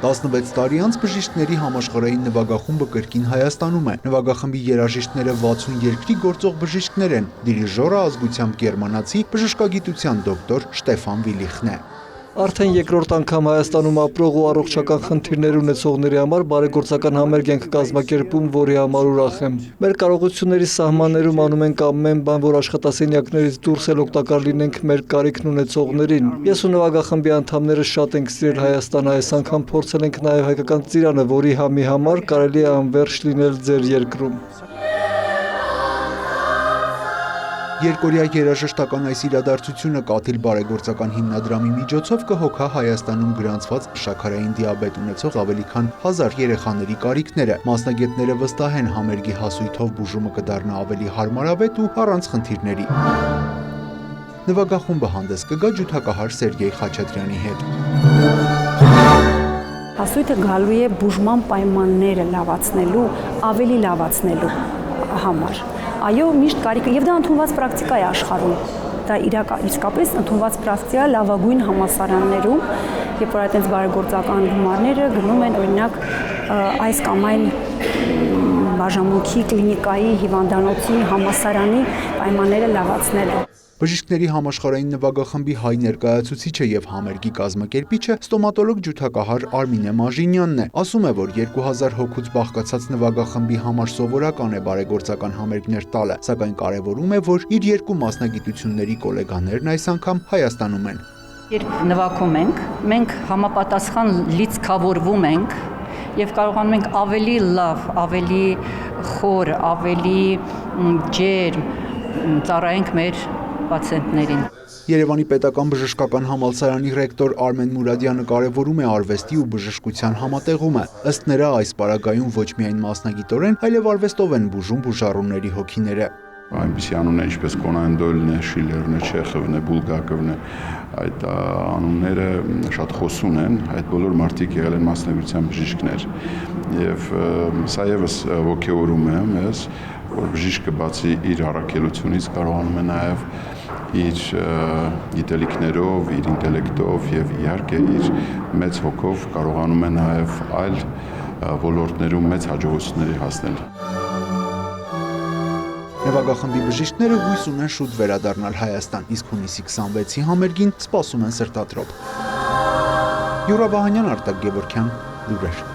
16 տարի անց բժիշկների համաշխարհային նվագախումբը կրկին Հայաստանում է։ Նվագախմբի երաժիշտները 60 երկրի գործող բժիշկներ են։ Դիրիժորը ազգությամբ գերմանացի բժշկագիտության դոկտոր Շտեֆան Վիլիխն է։ Արդեն երկրորդ անգամ Հայաստանում ապրող ու առողջական խնդիրներ ունեցողների համար բարեգործական համերգ ենք կազմակերպում, որի համար ուրախ եմ։ Մեր կարողությունների սահմաններում անում ենք ամեն բան, որ աշխատասենյակներից դուրս էլ օգտակար լինենք մեր կարիքն ունեցողներին։ Ես ու նվագախմբի անդամները շատ ենք սիրել Հայաստանը, այս անգամ փորձել ենք նաև հայկական ծիրանը, որի համի համար կարելի է անվերջ լինել ձեր երկրում։ Երկօրյա երաժշտական այս իրադարձությունը Կաթիլ բարեգործական հիմնադրամի միջոցով կհոգա Հայաստանում գրանցված շաքարային դիաբետ ունեցող ավելի քան 1000 երեխաների կարիքները։ Մասնագետները վստահ են, համերգի հասույթով բուժումը կդառնա ավելի հարմարավետ ու առանց խնդիրների։ Նվագախումբը հանդես կգա ջութակահար Սերգեյ Խաչատրյանի հետ։ Հասույթը գալու է բուժման պայմանները լավացնելու, ավելի լավացնելու համար։ Այո, միշտ կարիք է, եւ դա ընդունված պրակտիկա է աշխարհում։ Դա իսկապես ընդունված պրակտիկա լավագույն համալսարաններում, երբ որ այդպես բարեգործական գումարները գնում են օրինակ այս կամ այն բաժանմունքի, կլինիկայի, հիվանդանոցի, համալսարանի պայմանները լավացնելու։ Բժիշկների համաշխարհային նվագախմբի հայ ներկայացուցիչը եւ համերգի կազմակերպիչը ստոմատոլոգ ջութակահար Արմինե Մաժինյանն է։ Ասում է, որ 2000 հոգուց բաղկացած նվագախմբի համար սովորական է բարեգործական համերգներ տալը, սակայն կարևորում է, որ իր երկու մասնագիտությունների գոլեգաներն այս անգամ Հայաստանում են։ Երբ նվագում ենք, մենք համապատասխան լիցքավորվում ենք եւ կարողանում ենք ավելի լավ, ավելի խոր, ավելի ջերմ ծառայենք մեր պացիենտներին։ Երևանի պետական բժշկական համալսարանի ռեկտոր Արմեն Մուրադյանը կարևորում է արվեստի ու բժշկության համատեղումը։ Ըստ նրա, այս պարագայում ոչ միայն մասնագիտորեն, այլև արվեստով են բուժում բուժառուների հոգիները։ Այնպիսի անուններ ինչպես Կոնան Դոյլն է, Շիլերն է, Չեխովն է, Բուլգակովն է, այդ անունները շատ խոսուն են, այդ բոլոր մարդիկ եղել են մասնագիտության բժիշկներ։ Եվ սա եւս ոգևորում է մեզ, որ բժիշկը բացի իր առաքելությունից կարողանում է նաեւ իր գիտելիքներով, իր ինտելեկտով եւ իհարկե իր մեծ հոգով կարողանում է նաեւ այլ ոլորտներում մեծ հաջողությունների հասնել։ Նվագախմբի բժիշկները հույս ունեն շուտ վերադառնալ Հայաստան, իսկ հունիսի 26-ի համերգին սպասում են սրտատրոփ։ Յուրա Վահանյան, Արտակ Գևորգյան, լուրեր։